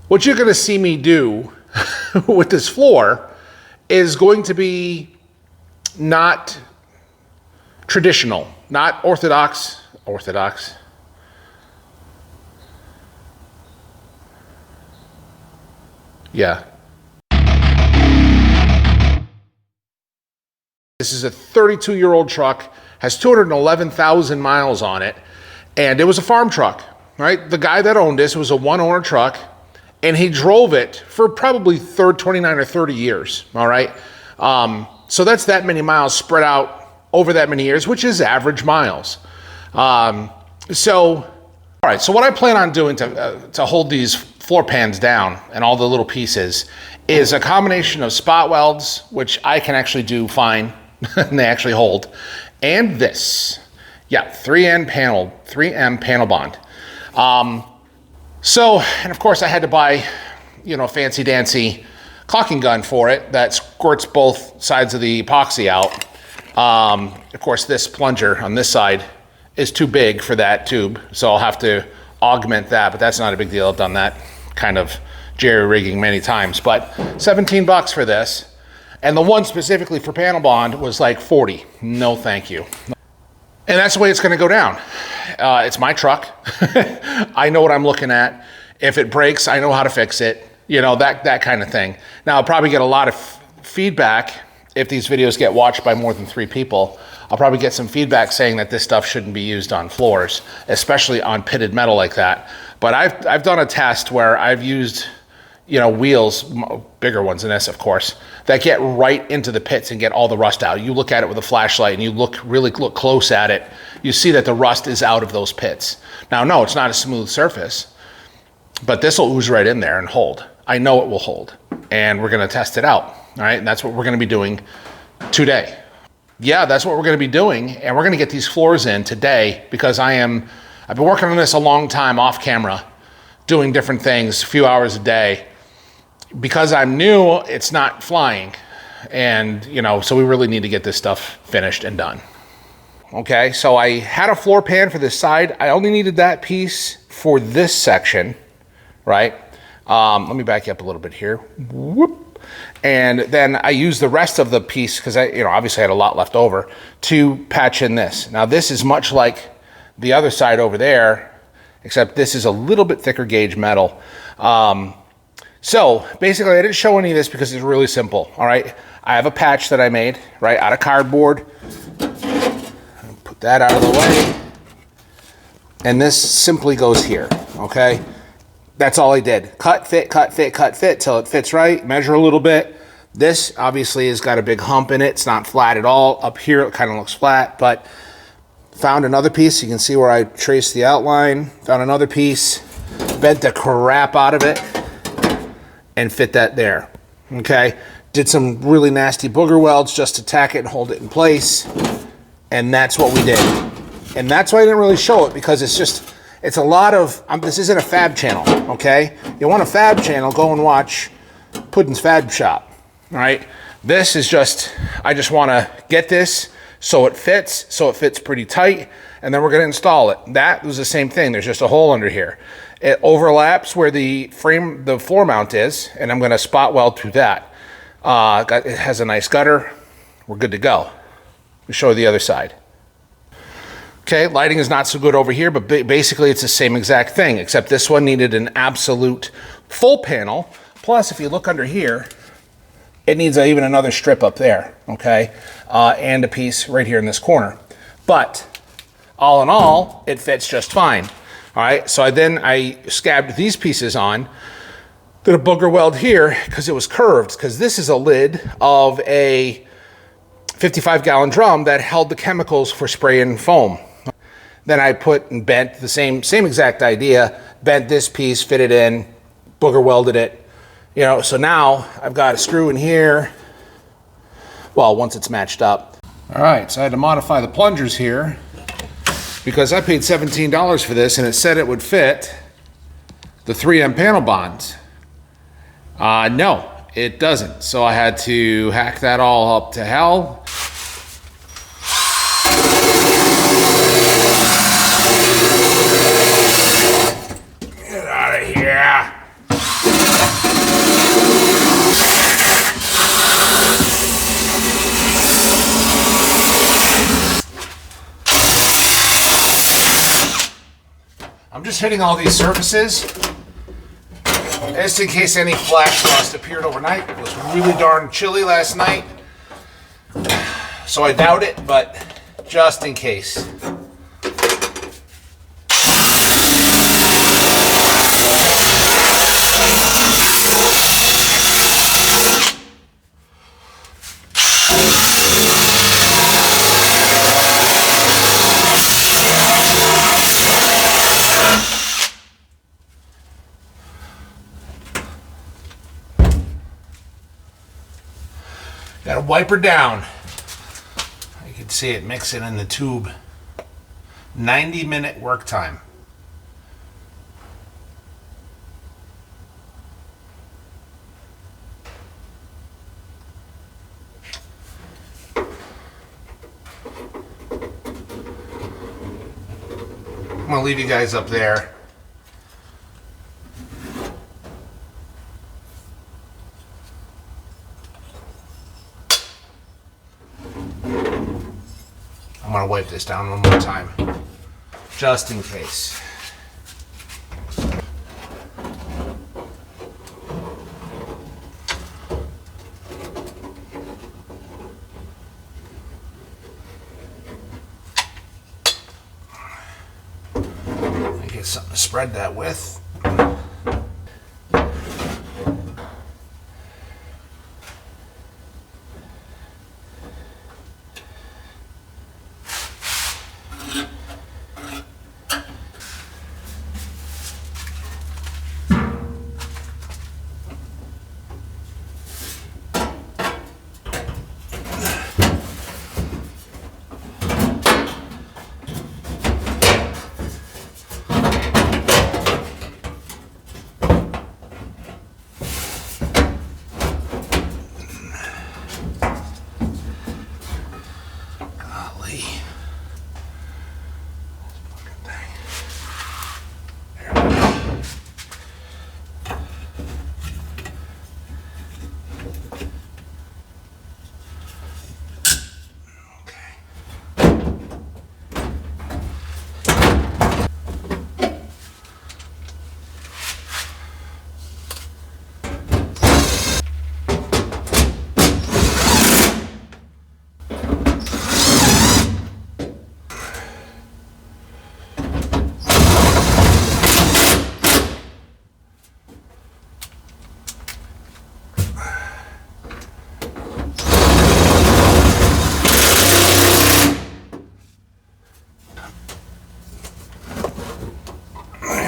What you're going to see me do with this floor is going to be not traditional, not orthodox. Yeah. This is a 32-year-old truck, has 211,000 miles on it, and it was a farm truck, right? The guy that owned this was a one-owner truck, and he drove it for probably 29 or 30 years, all right? So that's that many miles spread out over that many years, which is average miles. All right, so what I plan on doing to hold these floor pans down and all the little pieces is a combination of spot welds, which I can actually do fine, and they actually hold, and this. Yeah, 3M panel bond. And of course I had to buy, fancy dancy caulking gun for it that squirts both sides of the epoxy out. Of course, this plunger on this side is too big for that tube, so I'll have to augment that, but that's not a big deal. I've done that kind of jerry rigging many times, but $17 for this. And the one specifically for panel bond was like 40. No, thank you. And that's the way it's going to go down. It's my truck. I know what I'm looking at. If it breaks, I know how to fix it. That kind of thing. Now, I'll probably get a lot of feedback if these videos get watched by more than 3 people. I'll probably get some feedback saying that this stuff shouldn't be used on floors, especially on pitted metal like that. But I've done a test where I've used, wheels, bigger ones than this, of course, that get right into the pits and get all the rust out. You look at it with a flashlight and you really look close at it. You see that the rust is out of those pits. Now, no, it's not a smooth surface, but this will ooze right in there and hold. I know it will hold, and we're going to test it out. All right, and that's what we're going to be doing today. Yeah, that's what we're going to be doing, and we're going to get these floors in today because I've been working on this a long time off camera, doing different things, a few hours a day. Because I'm new, it's not flying, and so we really need to get this stuff finished and done. Okay, so I had a floor pan for this side. I only needed that piece for this section, right? Let me back you up a little bit here. Whoop. And then I used the rest of the piece because I, obviously had a lot left over to patch in this. Now this is much like the other side over there, except this is a little bit thicker gauge metal. So basically I didn't show any of this because it's really simple. All right, I have a patch that I made right out of cardboard. Put that out of the way, and this simply goes here. Okay. That's all I did. Cut, fit, till it fits right. Measure a little bit. This obviously has got a big hump in it. It's not flat at all. Up here it kind of looks flat, but found another piece. You can see where I traced the outline. Found another piece, bent the crap out of it, and fit that there. Okay. Did some really nasty booger welds just to tack it and hold it in place. And that's what we did. And that's why I didn't really show it, because it's a lot of, this isn't a fab channel, okay? You want a fab channel, go and watch Puddin's Fab Shop, all right? This is I just want to get this so it fits pretty tight, and then we're going to install it. That was the same thing. There's just a hole under here. It overlaps where the floor mount is, and I'm going to spot weld through that. It has a nice gutter. We're good to go. Let me show you the other side. Okay, lighting is not so good over here, but basically it's the same exact thing, except this one needed an absolute full panel. Plus, if you look under here, it needs even another strip up there, okay? And a piece right here in this corner. But all in all, it fits just fine. All right, so I scabbed these pieces on, did a booger weld here because it was curved, because this is a lid of a 55-gallon drum that held the chemicals for spraying foam. Then I put and bent the same exact idea, bent this piece, fit it in, booger welded it. So now I've got a screw in here. Well, once it's matched up. All right, so I had to modify the plungers here because I paid $17 for this and it said it would fit the 3M panel bonds. No, it doesn't. So I had to hack that all up to hell. Get out of here. just hitting all these surfaces just in case any flash rust appeared overnight. It was really darn chilly last night, so I doubt it, but just in case. Got to wipe her down. You can see it mixing in the tube. 90-minute work time. I'm gonna leave you guys up there. I'm gonna wipe this down one more time, just in case. Get something to spread that with.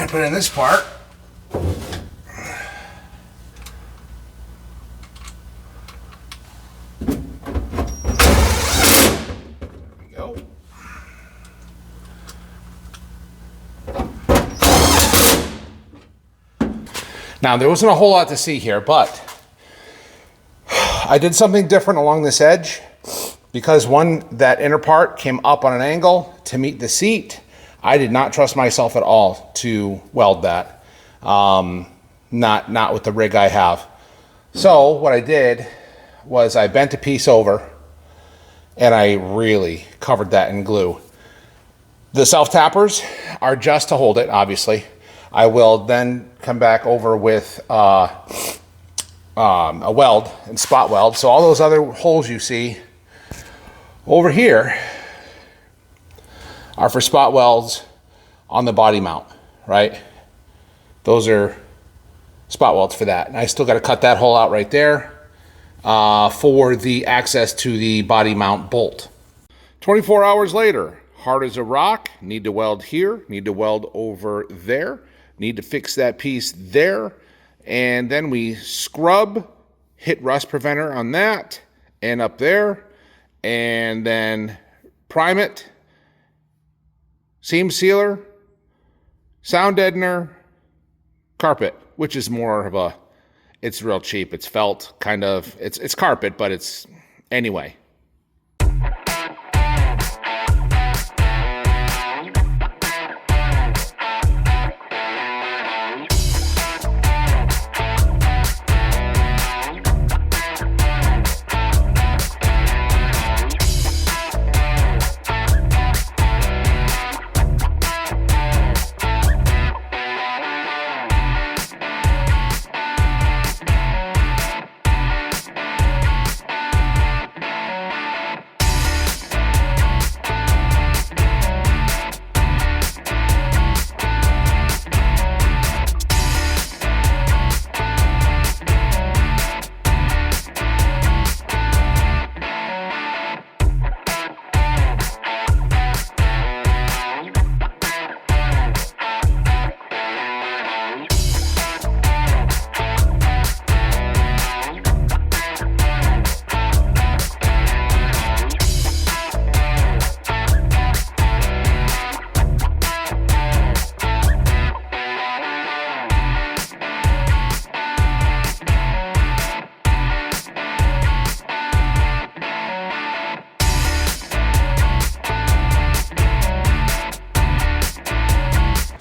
Put in this part. There we go. Now, there wasn't a whole lot to see here, but I did something different along this edge because that inner part came up on an angle to meet the seat. I did not trust myself at all to weld that, not with the rig I have. So what I did was I bent a piece over and I really covered that in glue. The self-tappers are just to hold it, obviously. I will then come back over with a weld and spot weld. So all those other holes you see over here are for spot welds on the body mount, right? Those are spot welds for that. And I still got to cut that hole out right there for the access to the body mount bolt. 24 hours later, hard as a rock, need to weld here, need to weld over there, need to fix that piece there, and then we scrub, hit rust preventer on that, and up there, and then prime it, seam sealer, sound deadener, carpet, which is more of a, it's real cheap. It's felt, kind of, it's carpet, but it's, anyway.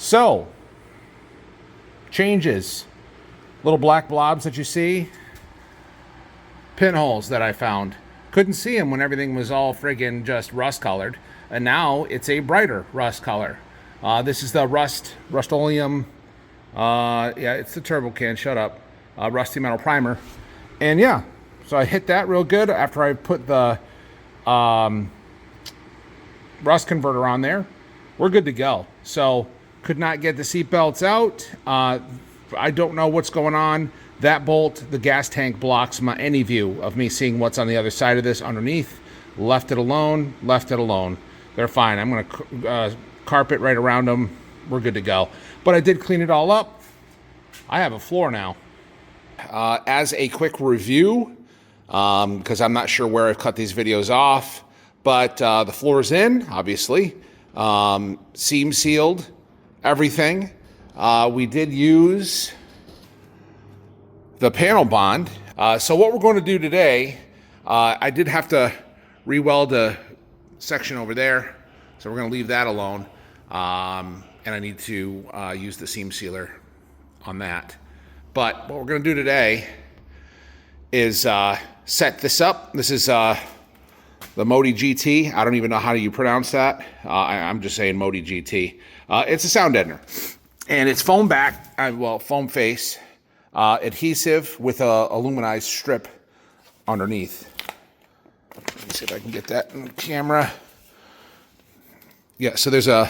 So, changes. Little black blobs that you see. Pinholes that I found. Couldn't see them when everything was all friggin' just rust colored. And now it's a brighter rust color. This is the Rust-Oleum. Yeah, it's the turbo can, shut up. Rusty metal primer. And yeah, so I hit that real good after I put the rust converter on there. We're good to go. So, could not get the seat belts out. I don't know what's going on. That bolt, the gas tank, blocks any view of me seeing what's on the other side of this underneath. Left it alone, left it alone. They're fine. I'm gonna carpet right around them. We're good to go. But I did clean it all up. I have a floor now. As a quick review, because I'm not sure where I've cut these videos off, but the floor's in, obviously. Seam sealed, everything. We did use the panel bond. So what we're going to do today, I did have to re-weld a section over there, so we're going to leave that alone. And I need to use the seam sealer on that. But what we're going to do today is set this up. This is the Modi GT. I don't even know how you pronounce that. I'm just saying Modi GT. It's a sound deadener. And it's foam back, foam face, adhesive with a aluminized strip underneath. Let me see if I can get that in the camera. Yeah, so there's an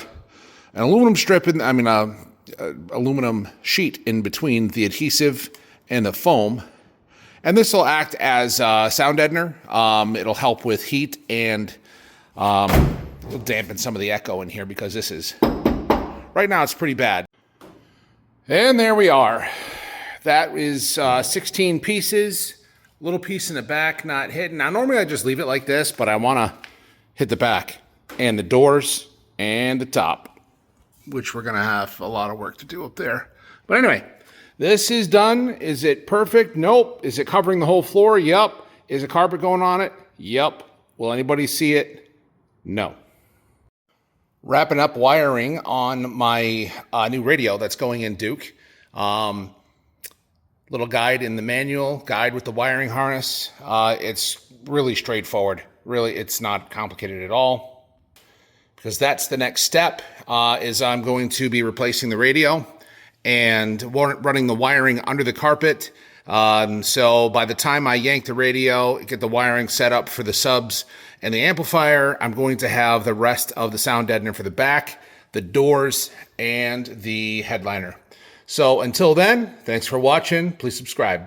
aluminum strip, aluminum sheet in between the adhesive and the foam. And this will act as a sound deadener. It'll help with heat and it'll dampen some of the echo in here because this is, right now it's pretty bad. And there we are. That is 16 pieces. Little piece in the back not hidden. Now normally I just leave it like this, but I want to hit the back and the doors and the top, which we're going to have a lot of work to do up there. But anyway, this is done. Is it perfect? Nope. Is it covering the whole floor? Yup. Is a carpet going on it? Yup. Will anybody see it? No. Wrapping up wiring on my new radio that's going in Duke. Little guide in the manual, guide with the wiring harness. It's really straightforward. Really, it's not complicated at all. Because that's the next step, is I'm going to be replacing the radio and running the wiring under the carpet. So by the time I yank the radio, get the wiring set up for the subs and the amplifier, I'm going to have the rest of the sound deadener for the back, the doors, and the headliner. So until then, thanks for watching. Please subscribe.